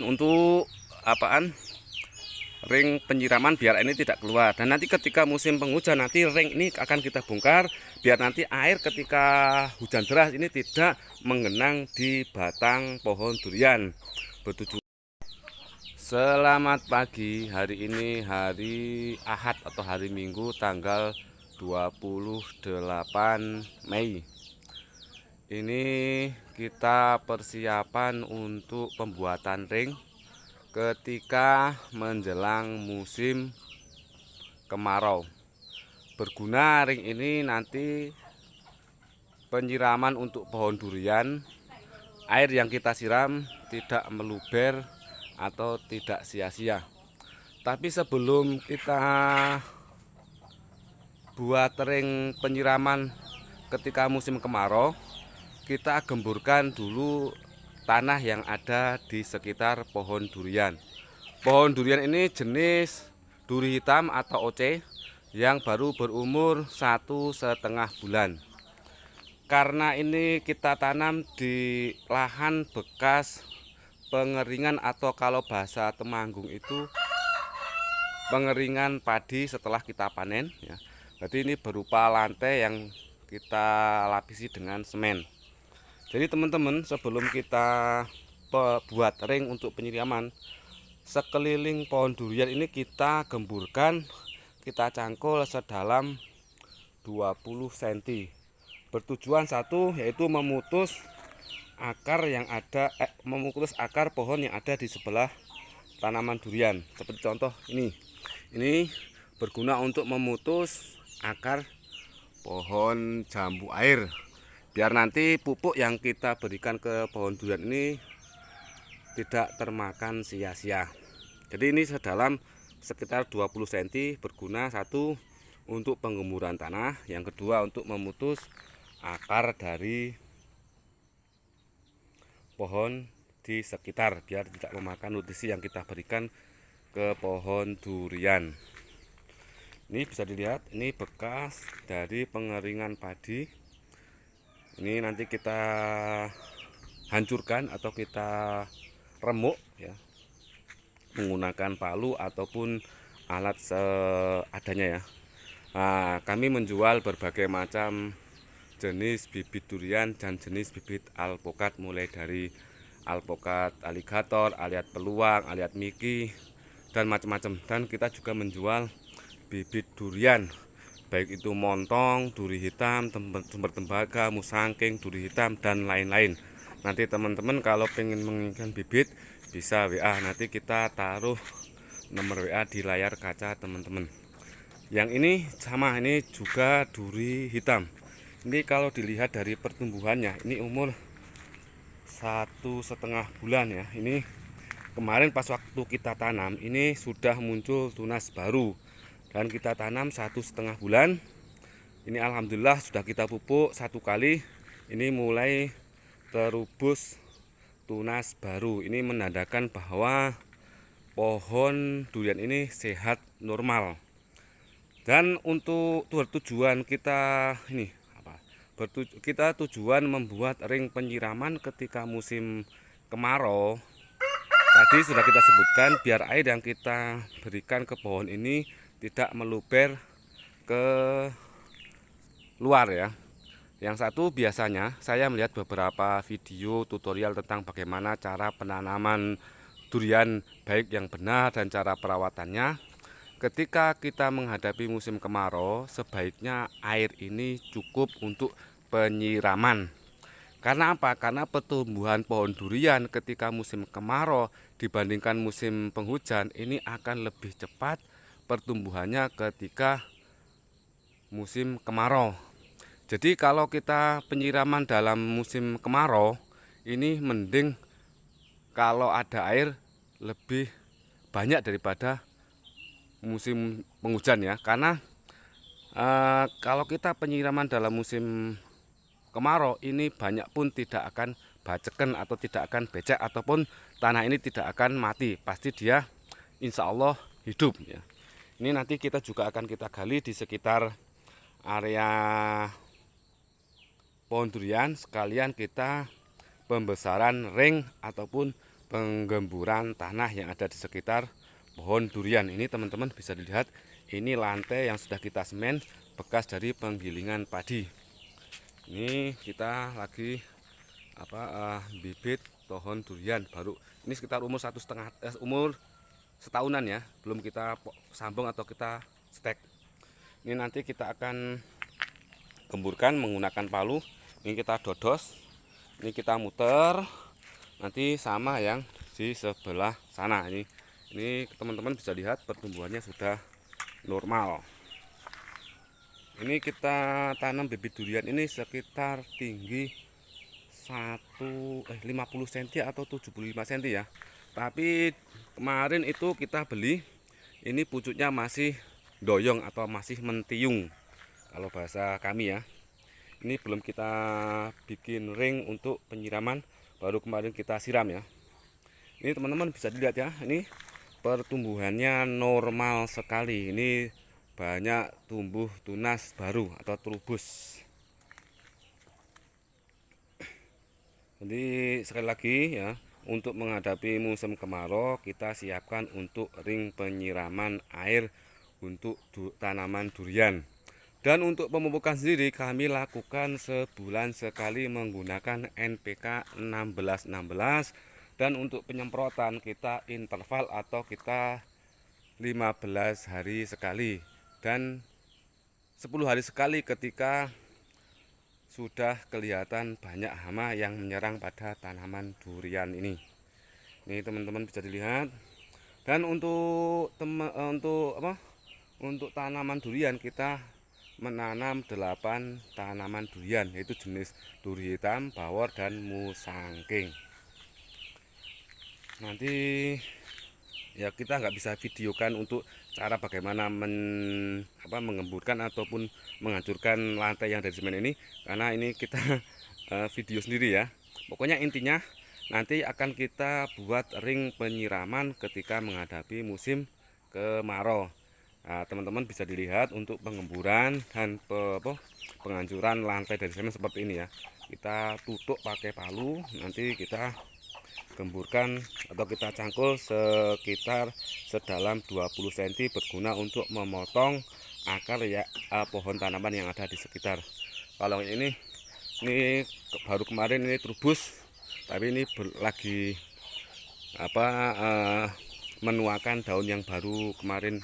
Untuk apaan? Ring penyiraman biar ini tidak keluar. Dan nanti ketika musim penghujan nanti ring ini akan kita bongkar biar nanti air ketika hujan deras ini tidak menggenang di batang pohon durian. Bertujuan. Selamat pagi. Hari ini hari Ahad atau hari Minggu tanggal 28 Mei. Ini kita persiapan untuk pembuatan ring ketika menjelang musim kemarau. Berguna ring ini nanti penyiraman untuk pohon durian. Air yang kita siram tidak meluber atau tidak sia-sia. Tapi sebelum kita buat ring penyiraman ketika musim kemarau, kita gemburkan dulu tanah yang ada di sekitar pohon durian. Pohon durian ini jenis duri hitam atau OC yang baru berumur 1,5 bulan. Karena ini kita tanam di lahan bekas pengeringan atau kalau bahasa Temanggung itu pengeringan padi setelah kita panen ya. Berarti ini berupa lantai yang kita lapisi dengan semen. Jadi teman-teman, sebelum kita buat ring untuk penyiraman, sekeliling pohon durian ini kita gemburkan, kita cangkul sedalam 20 cm. Bertujuan satu, yaitu memutus akar yang ada memutus akar pohon yang ada di sebelah tanaman durian. Seperti contoh ini. Ini berguna untuk memutus akar pohon jambu air. Biar nanti pupuk yang kita berikan ke pohon durian ini tidak termakan sia-sia. Jadi ini sedalam sekitar 20 cm, berguna satu untuk penggemburan tanah, yang kedua untuk memutus akar dari pohon di sekitar biar tidak memakan nutrisi yang kita berikan ke pohon durian. Ini bisa dilihat, ini bekas dari pengeringan padi. Ini nanti kita hancurkan atau kita remuk ya, menggunakan palu ataupun alat seadanya ya. Nah, kami menjual berbagai macam jenis bibit durian dan jenis bibit alpokat, mulai dari alpokat aligator, aliat peluang, aliat miki, dan macam-macam. Dan kita juga menjual bibit durian, baik itu montong, duri hitam, sumber tembaga, musangking, duri hitam, dan lain-lain. Nanti teman-teman kalau pengen menginginkan bibit bisa WA, nanti kita taruh nomor WA di layar kaca teman-teman. Yang ini sama, ini juga duri hitam. Ini kalau dilihat dari pertumbuhannya, ini umur 1,5 bulan ya. Ini kemarin pas waktu kita tanam ini sudah muncul tunas baru. Dan kita tanam 1,5 bulan. Ini alhamdulillah sudah kita pupuk 1 kali. Ini mulai terubus tunas baru. Ini menandakan bahwa pohon durian ini sehat normal. Dan untuk tujuan kita ini apa? Kita tujuan membuat ring penyiraman ketika musim kemarau. Tadi sudah kita sebutkan biar air yang kita berikan ke pohon ini tidak meluber ke luar ya. Yang satu, biasanya saya melihat beberapa video tutorial tentang bagaimana cara penanaman durian baik yang benar dan cara perawatannya. Ketika kita menghadapi musim kemarau, sebaiknya air ini cukup untuk penyiraman. Karena apa? Karena pertumbuhan pohon durian ketika musim kemarau dibandingkan musim penghujan ini akan lebih cepat pertumbuhannya ketika musim kemarau. Jadi kalau kita penyiraman dalam musim kemarau ini mending kalau ada air lebih banyak daripada musim penghujan ya. Karena kalau kita penyiraman dalam musim kemarau ini banyak pun tidak akan baceken atau tidak akan becek ataupun tanah ini tidak akan mati. Pasti dia insya Allah hidup ya. Ini nanti kita juga akan kita gali di sekitar area pohon durian, sekalian kita pembesaran ring ataupun penggemburan tanah yang ada di sekitar pohon durian. Ini teman-teman bisa dilihat, ini lantai yang sudah kita semen bekas dari penggilingan padi. Ini kita lagi bibit pohon durian baru. Ini sekitar umur umur setahunan ya, belum kita sambung atau kita stek. Ini nanti kita akan gemburkan menggunakan palu. Ini kita dodos, ini kita muter, nanti sama yang di sebelah sana. Ini teman-teman bisa lihat pertumbuhannya sudah normal. Ini kita tanam bibit durian ini sekitar tinggi 50 cm atau 75 cm ya. Tapi kemarin itu kita beli, ini pucuknya masih doyong atau masih mentiung kalau bahasa kami ya. Ini belum kita bikin ring untuk penyiraman, baru kemarin kita siram ya. Ini teman-teman bisa dilihat ya, ini pertumbuhannya normal sekali. Ini banyak tumbuh tunas baru atau trubus. Jadi sekali lagi ya, untuk menghadapi musim kemarau kita siapkan untuk ring penyiraman air untuk tanaman durian. Dan untuk pemupukan sendiri kami lakukan sebulan sekali menggunakan NPK 1616. Dan untuk penyemprotan kita interval atau kita 15 hari sekali dan 10 hari sekali ketika sudah kelihatan banyak hama yang menyerang pada tanaman durian ini. Ini teman-teman bisa dilihat. Dan untuk tanaman durian kita menanam 8 tanaman durian, yaitu jenis duri hitam, bawor, dan musangking. Nanti ya kita nggak bisa videokan untuk cara bagaimana mengemburkan ataupun menghancurkan lantai yang dari semen ini, karena ini kita video sendiri ya. Pokoknya intinya nanti akan kita buat ring penyiraman ketika menghadapi musim kemarau. Nah, teman-teman bisa dilihat untuk pengemburan dan penghancuran lantai dari semen seperti ini ya. Kita tutup pakai palu, nanti kita gemburkan atau kita cangkul sekitar sedalam 20 cm berguna untuk memotong akar ya pohon tanaman yang ada di sekitar. Kalau ini baru kemarin ini trubus, tapi ini lagi menuakan daun yang baru kemarin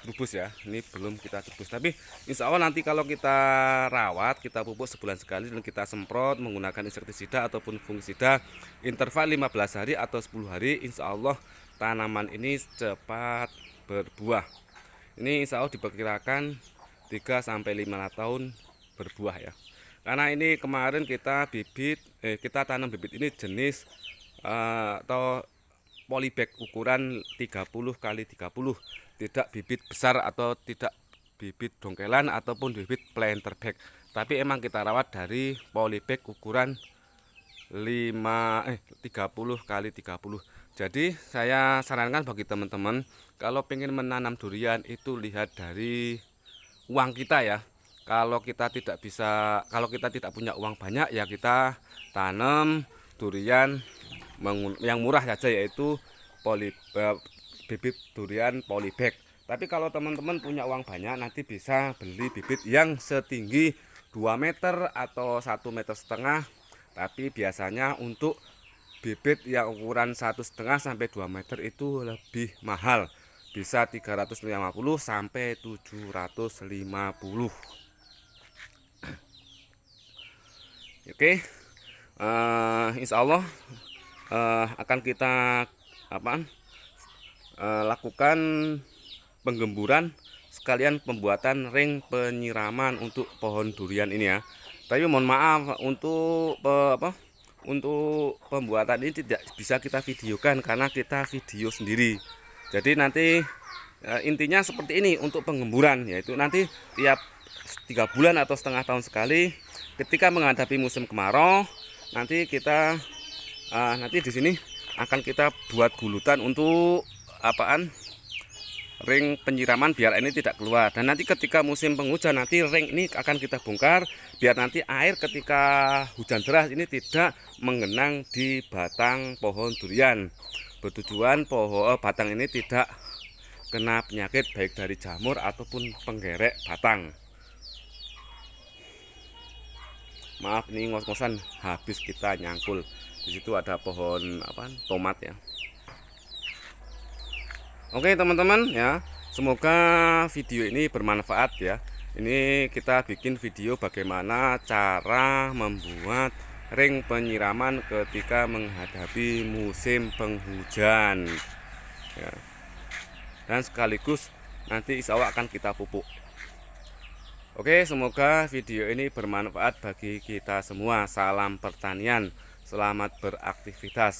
trubus ya. Ini belum kita trubus, tapi insya Allah nanti kalau kita rawat, kita pupuk sebulan sekali dan kita semprot menggunakan insektisida ataupun fungisida interval 15 hari atau 10 hari, insya Allah tanaman ini cepat berbuah. Ini insya Allah diperkirakan 3-5 tahun berbuah ya. Karena ini kemarin kita tanam bibit ini jenis atau polybag ukuran 30x30, tidak bibit besar atau tidak bibit dongkelan ataupun bibit planter bag, tapi emang kita rawat dari polybag ukuran 30x30. Jadi saya sarankan bagi teman-teman kalau pengen menanam durian itu lihat dari uang kita ya. Kalau kita tidak punya uang banyak ya kita tanam durian yang murah saja, yaitu bibit durian polybag. Tapi kalau teman-teman punya uang banyak, nanti bisa beli bibit yang setinggi 2 meter atau 1,5 meter. Tapi biasanya untuk bibit yang ukuran 1,5 sampai 2 meter itu lebih mahal, bisa 350 sampai 750. Oke, insya Allah akan kita lakukan penggemburan sekalian pembuatan ring penyiraman untuk pohon durian ini ya. Tapi mohon maaf untuk pembuatan ini tidak bisa kita videokan karena kita video sendiri. Jadi nanti intinya seperti ini untuk penggemburan, yaitu nanti tiap 3 bulan atau setengah tahun sekali ketika menghadapi musim kemarau, nanti kita nanti di sini akan kita buat gulutan untuk ring penyiraman biar ini tidak keluar. Dan nanti ketika musim penghujan nanti ring ini akan kita bongkar biar nanti air ketika hujan deras ini tidak menggenang di batang pohon durian. Bertujuan batang ini tidak kena penyakit baik dari jamur ataupun penggerek batang. Maaf ini ngos-ngosan habis kita nyangkul. Di situ ada pohon tomat ya. Oke teman-teman ya, semoga video ini bermanfaat ya. Ini kita bikin video bagaimana cara membuat ring penyiraman ketika menghadapi musim penghujan ya. Dan sekaligus nanti insya Allah akan kita pupuk. Oke, semoga video ini bermanfaat bagi kita semua. Salam pertanian, selamat beraktivitas.